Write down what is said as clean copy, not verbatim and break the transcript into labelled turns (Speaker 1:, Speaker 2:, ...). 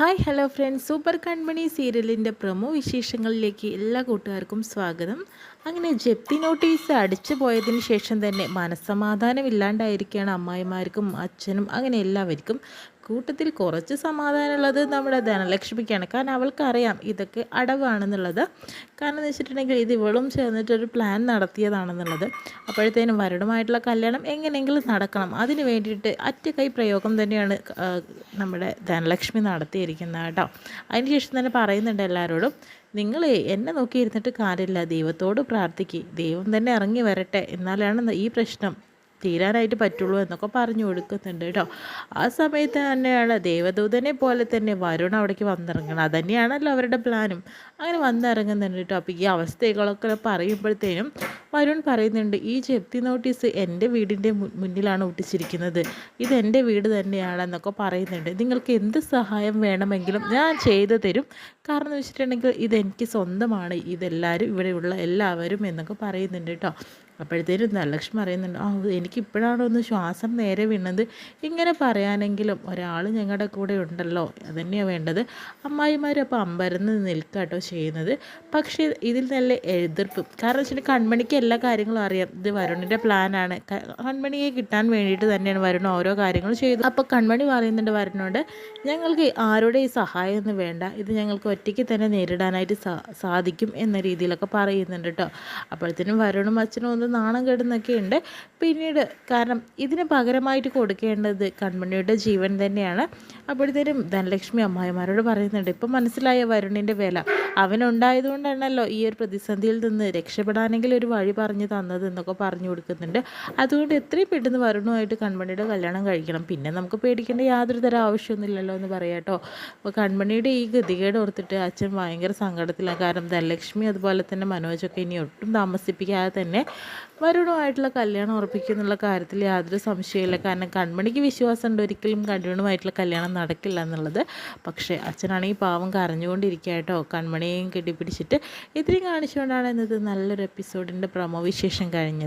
Speaker 1: Hi hello friends, super കൺമണി സീരിയലിൻ്റെ promo വിശേഷങ്ങളിലേക്ക് എല്ലാ കൂട്ടുകാർക്കും സ്വാഗതം. അങ്ങനെ ജപ്തി നോട്ടീസ് അടിച്ചു പോയതിന് ശേഷം തന്നെ മനസ്സമാധാനം ഇല്ലാണ്ടായിരിക്കുകയാണ് അമ്മായിമാർക്കും അച്ഛനും അങ്ങനെ എല്ലാവർക്കും. കൂട്ടത്തിൽ കുറച്ച് സമാധാനമുള്ളത് നമ്മുടെ ധനലക്ഷ്മിക്കാണ്. കാരണം അവൾക്കറിയാം ഇതൊക്കെ അടവാണെന്നുള്ളത്. കാരണം എന്ന് വെച്ചിട്ടുണ്ടെങ്കിൽ ഇത് ഇവളും ചേർന്നിട്ടൊരു പ്ലാൻ നടത്തിയതാണെന്നുള്ളത്. അപ്പോഴത്തേനും വരുണുമായിട്ടുള്ള കല്യാണം എങ്ങനെയെങ്കിലും നടക്കണം, അതിന് വേണ്ടിയിട്ട് അറ്റകൈ പ്രയോഗം തന്നെയാണ് നമ്മുടെ ധനലക്ഷ്മി നടത്തിയിരിക്കുന്നത് കേട്ടോ. അതിനുശേഷം തന്നെ പറയുന്നുണ്ട് എല്ലാവരോടും, നിങ്ങൾ എന്നെ നോക്കിയിരുന്നിട്ട് കാര്യമില്ല, ദൈവത്തോട് പ്രാർത്ഥിക്കുക, ദൈവം തന്നെ ഇറങ്ങി വരട്ടെ, എന്നാലാണ് ഈ പ്രശ്നം തീരാനായിട്ട് പറ്റുള്ളൂ എന്നൊക്കെ പറഞ്ഞു കൊടുക്കുന്നുണ്ട് കേട്ടോ. ആ സമയത്ത് തന്നെയാണ് ദേവദൂതനെ പോലെ തന്നെ വരുൺ അവിടേക്ക് വന്നിറങ്ങണം. അതുതന്നെയാണല്ലോ അവരുടെ പ്ലാനും. അങ്ങനെ വന്നിറങ്ങുന്നുണ്ട് കേട്ടോ. അപ്പോൾ ഈ അവസ്ഥകളൊക്കെ പറയുമ്പോഴത്തേനും വരുൺ പറയുന്നുണ്ട്, ഈ ജപ്തി നോട്ടീസ് എൻ്റെ വീടിൻ്റെ മുന്നിലാണ് ഒട്ടിച്ചിരിക്കുന്നത്, ഇതെൻ്റെ വീട് തന്നെയാണെന്നൊക്കെ പറയുന്നുണ്ട്. നിങ്ങൾക്ക് എന്ത് സഹായം വേണമെങ്കിലും ഞാൻ ചെയ്തു തരും. കാരണം എന്ന് വെച്ചിട്ടുണ്ടെങ്കിൽ ഇതെനിക്ക് സ്വന്തമാണ്, ഇതെല്ലാവരും ഇവിടെയുള്ള എല്ലാവരും എന്നൊക്കെ പറയുന്നുണ്ട് കേട്ടോ. അപ്പോഴത്തേനും ധനലക്ഷ്മി പറയുന്നുണ്ട്, എനിക്കിപ്പോഴാണ് ഒന്ന് ശ്വാസം നേരെ വീണത്, ഇങ്ങനെ പറയാനെങ്കിലും ഒരാൾ ഞങ്ങളുടെ കൂടെ ഉണ്ടല്ലോ, അതുതന്നെയാണ് വേണ്ടത്. അമ്മായിമാർ അപ്പോൾ അമ്പരന്ന് നിൽക്കാട്ടോ ചെയ്യുന്നത്. പക്ഷേ ഇതിൽ നല്ല എതിർപ്പും. കാരണം വെച്ചിട്ടുണ്ടെങ്കിൽ കൺമണിക്ക് എല്ലാ കാര്യങ്ങളും അറിയാം, ഇത് വരുണിൻ്റെ പ്ലാനാണ്. കൺമണിയെ കിട്ടാൻ വേണ്ടിയിട്ട് തന്നെയാണ് വരുൺ ഓരോ കാര്യങ്ങളും ചെയ്തത്. അപ്പോൾ കൺമണി പറയുന്നുണ്ട് വരുണിനോട്, ഞങ്ങൾക്ക് ആരുടെ ഈ സഹായമൊന്നും വേണ്ട, ഇത് ഞങ്ങൾക്ക് ഒറ്റയ്ക്ക് തന്നെ നേരിടാനായിട്ട് സാധിക്കും എന്ന രീതിയിലൊക്കെ പറയുന്നുണ്ട് കേട്ടോ. അപ്പോഴത്തേനും വരുണും അച്ഛനും ഒന്ന് നാണം കെടുന്നൊക്കെ ഉണ്ട്. പിന്നീട് കാരണം ഇതിന് പകരമായിട്ട് കൊടുക്കേണ്ടത് കൺമണിയുടെ ജീവൻ തന്നെയാണ്. അപ്പോഴത്തേനും ധനലക്ഷ്മി അമ്മായിമാരോട് പറയുന്നുണ്ട്, ഇപ്പം മനസ്സിലായ വരുണിൻ്റെ വില, അവനുണ്ടായതുകൊണ്ടാണല്ലോ ഈ ഒരു പ്രതിസന്ധിയിൽ നിന്ന് രക്ഷപ്പെടാനെങ്കിൽ ഒരു വഴി പറഞ്ഞു തന്നത് എന്നൊക്കെ പറഞ്ഞു കൊടുക്കുന്നുണ്ട്. അതുകൊണ്ട് എത്രയും പെട്ടെന്ന് വരുണുമായിട്ട് കൺമണിയുടെ കല്യാണം കഴിക്കണം, പിന്നെ നമുക്ക് പേടിക്കേണ്ട യാതൊരു തരം ആവശ്യമൊന്നുമില്ലല്ലോ എന്ന് പറയാം കേട്ടോ. അപ്പോൾ കൺമണിയുടെ ഈ ഗതികേട് ഓർത്തിട്ട് അച്ഛൻ ഭയങ്കര സങ്കടത്തിലാണ്. കാരണം ധനലക്ഷ്മി അതുപോലെ തന്നെ മനോജൊക്കെ ഇനി ഒട്ടും താമസിപ്പിക്കാതെ തന്നെ വരുണുമായിട്ടുള്ള കല്യാണം ഉറപ്പിക്കുന്നുള്ള കാര്യത്തിൽ യാതൊരു സംശയമില്ല. കാരണം കൺമണിക്ക് വിശ്വാസമുണ്ട് ഒരിക്കലും വരുണുമായിട്ടുള്ള കല്യാണം നടക്കില്ല എന്നുള്ളത്. പക്ഷേ അച്ഛനാണെങ്കിൽ പാവം കരഞ്ഞുകൊണ്ടിരിക്കുക കേട്ടോ, കൺമണിയെയും കെട്ടിപ്പിടിച്ചിട്ട്. ഇത്രയും കാണിച്ചുകൊണ്ടാണ് ഇന്നത്തെ നല്ലൊരു എപ്പിസോഡിൻ്റെ പ്രൊമോ വിശേഷം കഴിഞ്ഞത്.